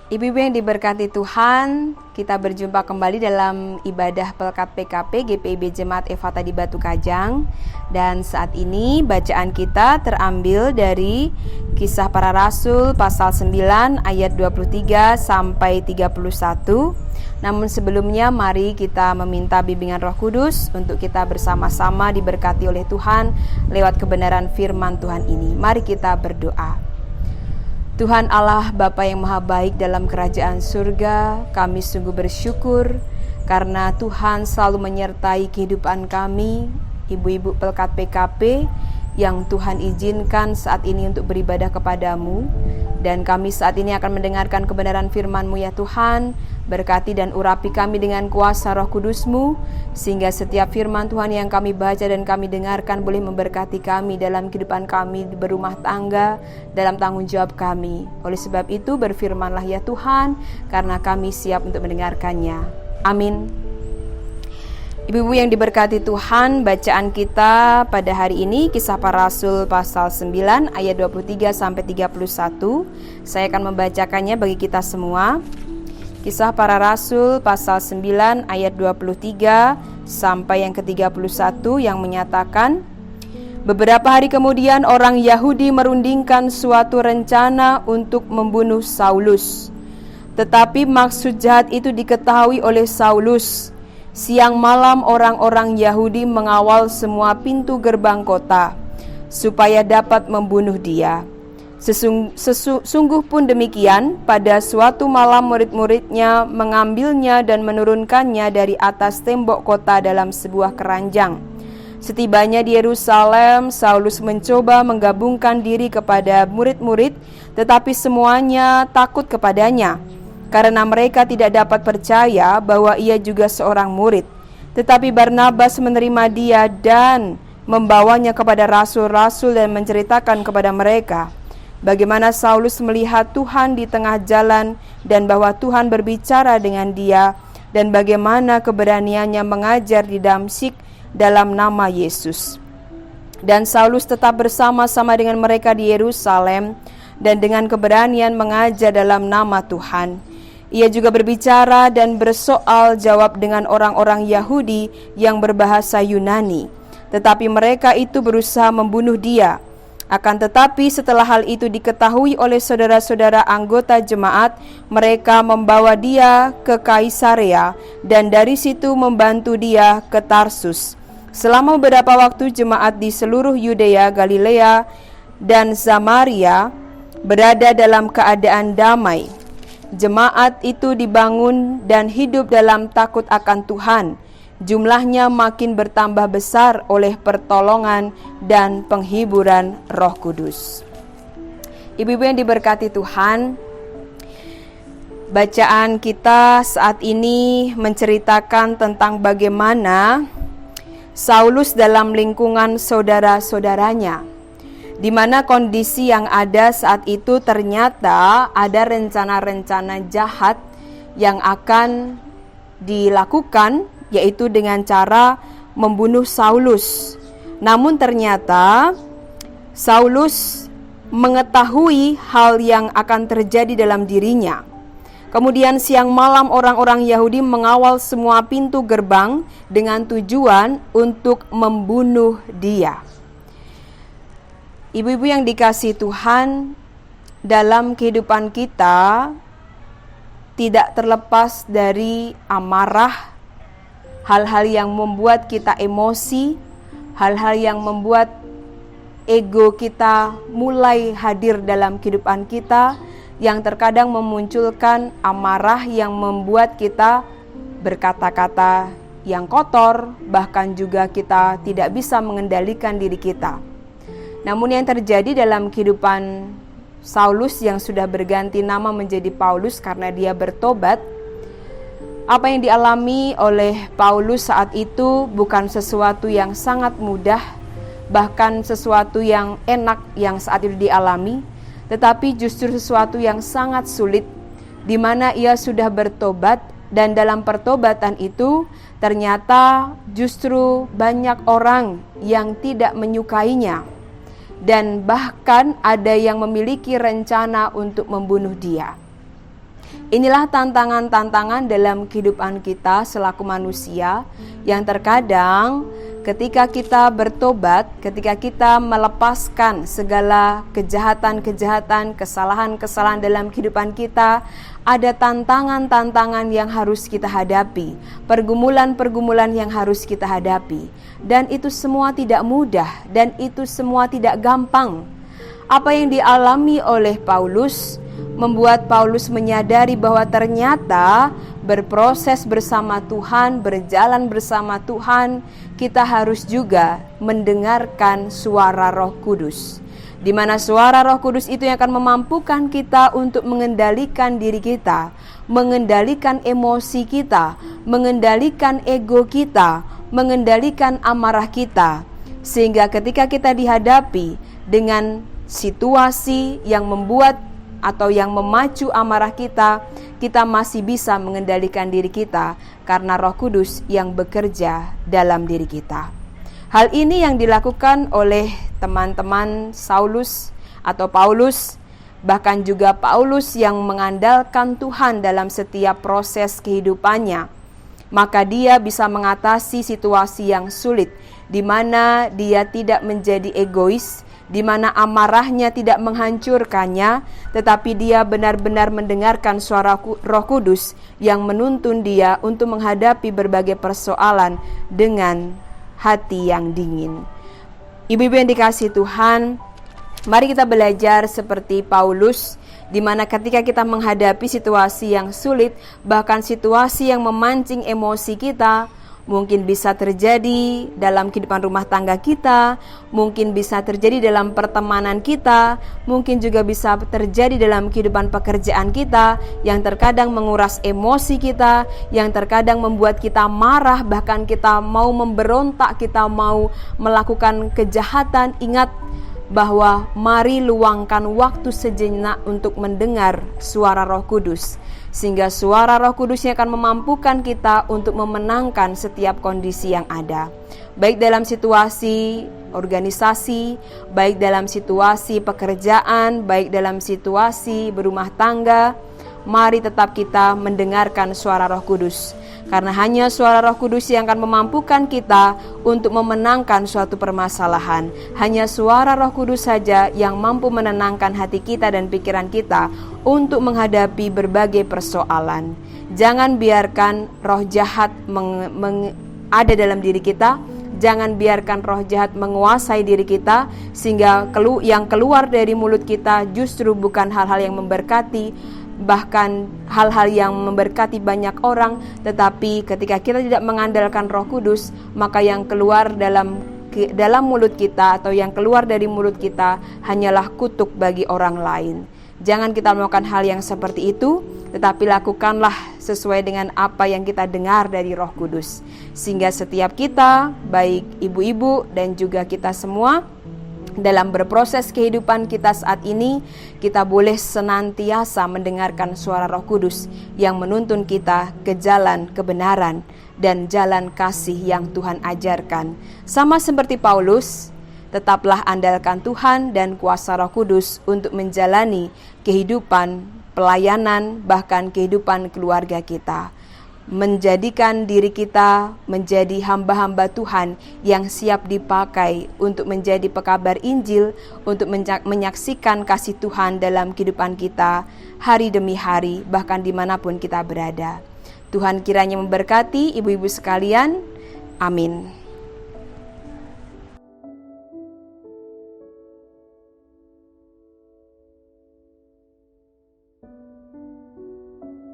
Ibu-ibu yang diberkati Tuhan, kita berjumpa kembali dalam ibadah Pelkat PKP GPIB Jemaat Efata di Batu Kajang. Dan saat ini bacaan kita terambil dari Kisah Para Rasul pasal 9 ayat 23 sampai 31. Namun sebelumnya mari kita meminta bimbingan Roh Kudus untuk kita bersama-sama diberkati oleh Tuhan lewat kebenaran firman Tuhan ini. Mari kita berdoa. Tuhan Allah Bapa yang Maha Baik dalam kerajaan surga, kami sungguh bersyukur karena Tuhan selalu menyertai kehidupan kami, ibu-ibu Pelkat PKP yang Tuhan izinkan saat ini untuk beribadah kepadamu. Dan kami saat ini akan mendengarkan kebenaran firman-Mu ya Tuhan. Berkati dan urapi kami dengan kuasa Roh Kudus-Mu, sehingga setiap firman Tuhan yang kami baca dan kami dengarkan boleh memberkati kami dalam kehidupan kami berumah tangga, dalam tanggung jawab kami. Oleh sebab itu berfirmanlah ya Tuhan, karena kami siap untuk mendengarkannya. Amin. Ibu-ibu yang diberkati Tuhan, bacaan kita pada hari ini Kisah Para Rasul pasal 9 ayat 23 sampai 31. Saya akan membacakannya bagi kita semua. Kisah Para Rasul pasal 9 ayat 23 sampai yang ke-31 yang menyatakan, beberapa hari kemudian orang Yahudi merundingkan suatu rencana untuk membunuh Saulus. Tetapi maksud jahat itu diketahui oleh Saulus. Siang malam orang-orang Yahudi mengawal semua pintu gerbang kota supaya dapat membunuh dia. Sungguh pun demikian, pada suatu malam murid-muridnya mengambilnya dan menurunkannya dari atas tembok kota dalam sebuah keranjang. Setibanya di Yerusalem, Saulus mencoba menggabungkan diri kepada murid-murid, tetapi semuanya takut kepadanya, karena mereka tidak dapat percaya bahwa ia juga seorang murid. Tetapi Barnabas menerima dia dan membawanya kepada rasul-rasul dan menceritakan kepada mereka bagaimana Saulus melihat Tuhan di tengah jalan dan bahwa Tuhan berbicara dengan dia, dan bagaimana keberaniannya mengajar di Damsyik dalam nama Yesus. Dan Saulus tetap bersama-sama dengan mereka di Yerusalem dan dengan keberanian mengajar dalam nama Tuhan. Ia juga berbicara dan bersoal jawab dengan orang-orang Yahudi yang berbahasa Yunani, tetapi mereka itu berusaha membunuh dia. Akan tetapi setelah hal itu diketahui oleh saudara-saudara anggota jemaat, mereka membawa dia ke Kaisarea dan dari situ membantu dia ke Tarsus. Selama beberapa waktu jemaat di seluruh Yudea, Galilea, dan Samaria berada dalam keadaan damai. Jemaat itu dibangun dan hidup dalam takut akan Tuhan. Jumlahnya makin bertambah besar oleh pertolongan dan penghiburan Roh Kudus. Ibu-ibu yang diberkati Tuhan, bacaan kita saat ini menceritakan tentang bagaimana Saulus dalam lingkungan saudara-saudaranya, di mana kondisi yang ada saat itu ternyata ada rencana-rencana jahat yang akan dilakukan, yaitu dengan cara membunuh Saulus. Namun ternyata Saulus mengetahui hal yang akan terjadi dalam dirinya. Kemudian siang malam orang-orang Yahudi mengawal semua pintu gerbang dengan tujuan untuk membunuh dia. Ibu-ibu yang dikasihi Tuhan, dalam kehidupan kita tidak terlepas dari amarah, hal-hal yang membuat kita emosi, hal-hal yang membuat ego kita mulai hadir dalam kehidupan kita, yang terkadang memunculkan amarah yang membuat kita berkata-kata yang kotor, bahkan juga kita tidak bisa mengendalikan diri kita. Namun yang terjadi dalam kehidupan Saulus yang sudah berganti nama menjadi Paulus karena dia bertobat, apa yang dialami oleh Paulus saat itu bukan sesuatu yang sangat mudah, bahkan sesuatu yang enak yang saat itu dialami, tetapi justru sesuatu yang sangat sulit, di mana ia sudah bertobat, dan dalam pertobatan itu ternyata justru banyak orang yang tidak menyukainya, dan bahkan ada yang memiliki rencana untuk membunuh dia. Inilah tantangan-tantangan dalam kehidupan kita selaku manusia yang terkadang ketika kita bertobat, ketika kita melepaskan segala kejahatan-kejahatan, kesalahan-kesalahan dalam kehidupan kita, ada tantangan-tantangan yang harus kita hadapi, pergumulan-pergumulan yang harus kita hadapi. Dan itu semua tidak mudah dan itu semua tidak gampang. Apa yang dialami oleh Paulus membuat Paulus menyadari bahwa ternyata berproses bersama Tuhan, berjalan bersama Tuhan, kita harus juga mendengarkan suara Roh Kudus. Di mana suara Roh Kudus itu yang akan memampukan kita untuk mengendalikan diri kita, mengendalikan emosi kita, mengendalikan ego kita, mengendalikan amarah kita. Sehingga ketika kita dihadapi dengan situasi yang membuat atau yang memacu amarah kita, kita masih bisa mengendalikan diri kita karena Roh Kudus yang bekerja dalam diri kita. Hal ini yang dilakukan oleh teman-teman Saulus atau Paulus, bahkan juga Paulus yang mengandalkan Tuhan dalam setiap proses kehidupannya. Maka dia bisa mengatasi situasi yang sulit, di mana dia tidak menjadi egois, di mana amarahnya tidak menghancurkannya, tetapi dia benar-benar mendengarkan suara Roh Kudus yang menuntun dia untuk menghadapi berbagai persoalan dengan hati yang dingin. Ibu-ibu yang dikasihi Tuhan, mari kita belajar seperti Paulus, di mana ketika kita menghadapi situasi yang sulit, bahkan situasi yang memancing emosi kita, mungkin bisa terjadi dalam kehidupan rumah tangga kita, mungkin bisa terjadi dalam pertemanan kita, mungkin juga bisa terjadi dalam kehidupan pekerjaan kita, yang terkadang menguras emosi kita, yang terkadang membuat kita marah, bahkan kita mau memberontak, kita mau melakukan kejahatan. Ingat bahwa mari luangkan waktu sejenak untuk mendengar suara Roh Kudus, sehingga suara Roh Kudus yang akan memampukan kita untuk memenangkan setiap kondisi yang ada, baik dalam situasi organisasi, baik dalam situasi pekerjaan, baik dalam situasi berumah tangga. Mari tetap kita mendengarkan suara Roh Kudus, karena hanya suara Roh Kudus yang akan memampukan kita untuk memenangkan suatu permasalahan. Hanya suara Roh Kudus saja yang mampu menenangkan hati kita dan pikiran kita untuk menghadapi berbagai persoalan. Jangan biarkan roh jahat ada dalam diri kita. Jangan biarkan roh jahat menguasai diri kita, sehingga yang keluar dari mulut kita justru bukan hal-hal yang memberkati, bahkan hal-hal yang memberkati banyak orang. Tetapi ketika kita tidak mengandalkan Roh Kudus, maka yang keluar dalam mulut kita atau yang keluar dari mulut kita hanyalah kutuk bagi orang lain. Jangan kita melakukan hal yang seperti itu, tetapi lakukanlah sesuai dengan apa yang kita dengar dari Roh Kudus, sehingga setiap kita, baik ibu-ibu dan juga kita semua, dalam berproses kehidupan kita saat ini, kita boleh senantiasa mendengarkan suara Roh Kudus yang menuntun kita ke jalan kebenaran dan jalan kasih yang Tuhan ajarkan. Sama seperti Paulus, tetaplah andalkan Tuhan dan kuasa Roh Kudus untuk menjalani kehidupan, pelayanan, bahkan kehidupan keluarga kita. Menjadikan diri kita menjadi hamba-hamba Tuhan yang siap dipakai untuk menjadi pekabar Injil, untuk menyaksikan kasih Tuhan dalam kehidupan kita hari demi hari, bahkan dimanapun kita berada. Tuhan kiranya memberkati ibu-ibu sekalian. Amin.